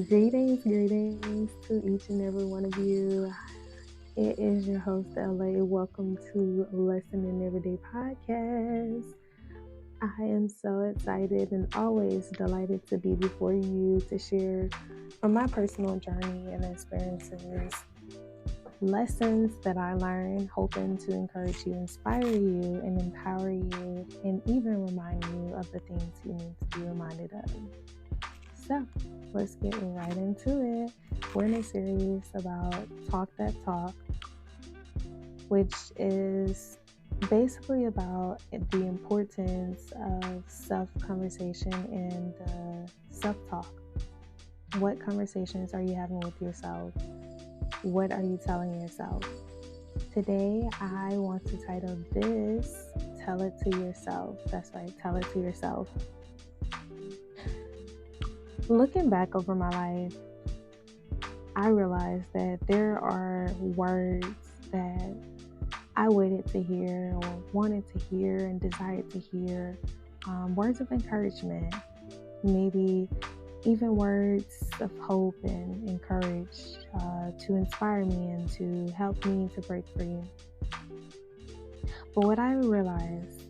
Greetings to each and every one of you. It is your host, LA. Welcome to Lesson in Everyday Podcast. I am so excited and always delighted to be before you to share from my personal journey and experiences, lessons that I learned, hoping to encourage you, inspire you, and empower you, and even remind you of the things you need to be reminded of. So, let's get right into it. We're in a series about Talk That Talk, which is basically about the importance of self-conversation and self-talk. What conversations are you having with yourself? What are you telling yourself? Today, I want to title this, Tell It to Yourself. That's right, tell it to yourself. Looking back over my life, I realized that there are words that I waited to hear or wanted to hear and desired to hear. Words of encouragement, maybe even words of hope and encourage to inspire me and to help me to break free. But what I realized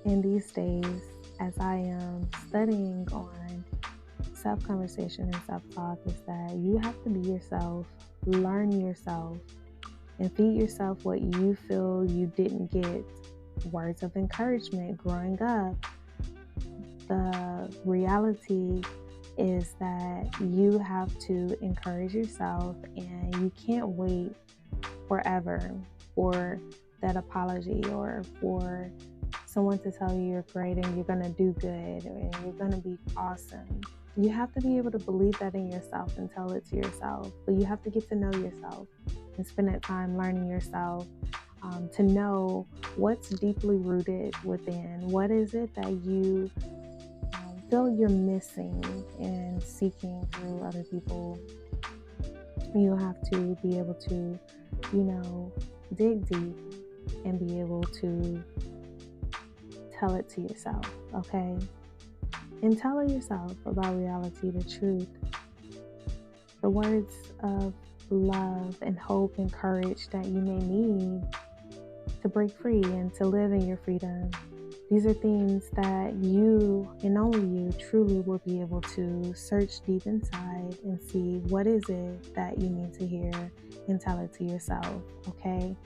in these days as I am studying on self-conversation and self-talk is that you have to be yourself, learn yourself, and feed yourself what you feel you didn't get. Words of encouragement growing up. The reality is that you have to encourage yourself, and you can't wait forever for that apology or for someone to tell you you're great and you're going to do good and you're going to be awesome. You have to be able to believe that in yourself and tell it to yourself. But you have to get to know yourself and spend that time learning yourself to know what's deeply rooted within. What is it that you feel you're missing and seeking through other people? You have to be able to, dig deep and be able to tell it to yourself, okay? And tell yourself about reality, the truth, the words of love and hope and courage that you may need to break free and to live in your freedom. These are things that you and only you truly will be able to search deep inside and see what is it that you need to hear and tell it to yourself, okay?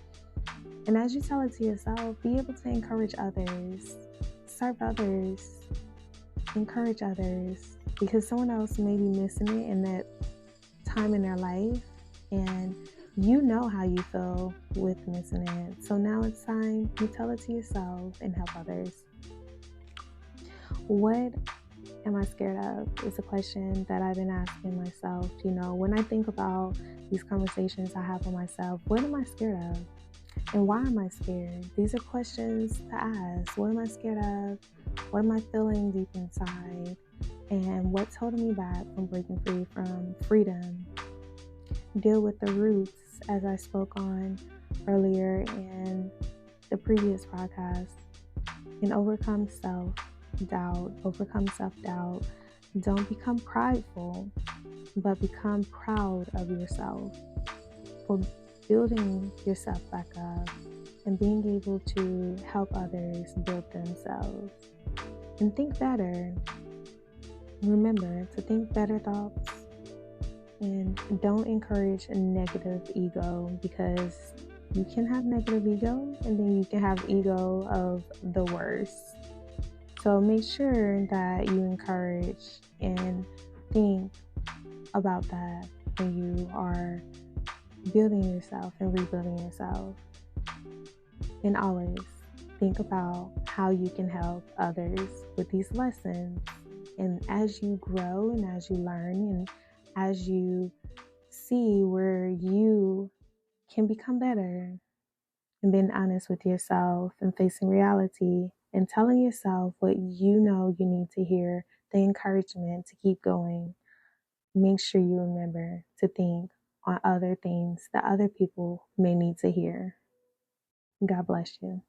And as you tell it to yourself, be able to encourage others, serve others, encourage others, because someone else may be missing it in that time in their life, and you know how you feel with missing it. So now it's time you tell it to yourself and help others. What am I scared of? Is a question that I've been asking myself. When I think about these conversations I have with myself, what am I scared of? And why am I scared? These are questions to ask. What am I scared of? What am I feeling deep inside? And what's holding me back from breaking free from freedom? Deal with the roots, as I spoke on earlier in the previous podcast, and overcome self-doubt. Don't become prideful, but become proud of yourself for building yourself back up and being able to help others build themselves. And think better. Remember to think better thoughts, and don't encourage a negative ego, because you can have negative ego and then you can have ego of the worst. So make sure that you encourage and think about that when you are building yourself and rebuilding yourself. And always think about how you can help others with these lessons. And as you grow and as you learn and as you see where you can become better, and being honest with yourself and facing reality and telling yourself what you know you need to hear, the encouragement to keep going, make sure you remember to think on other things that other people may need to hear. God bless you.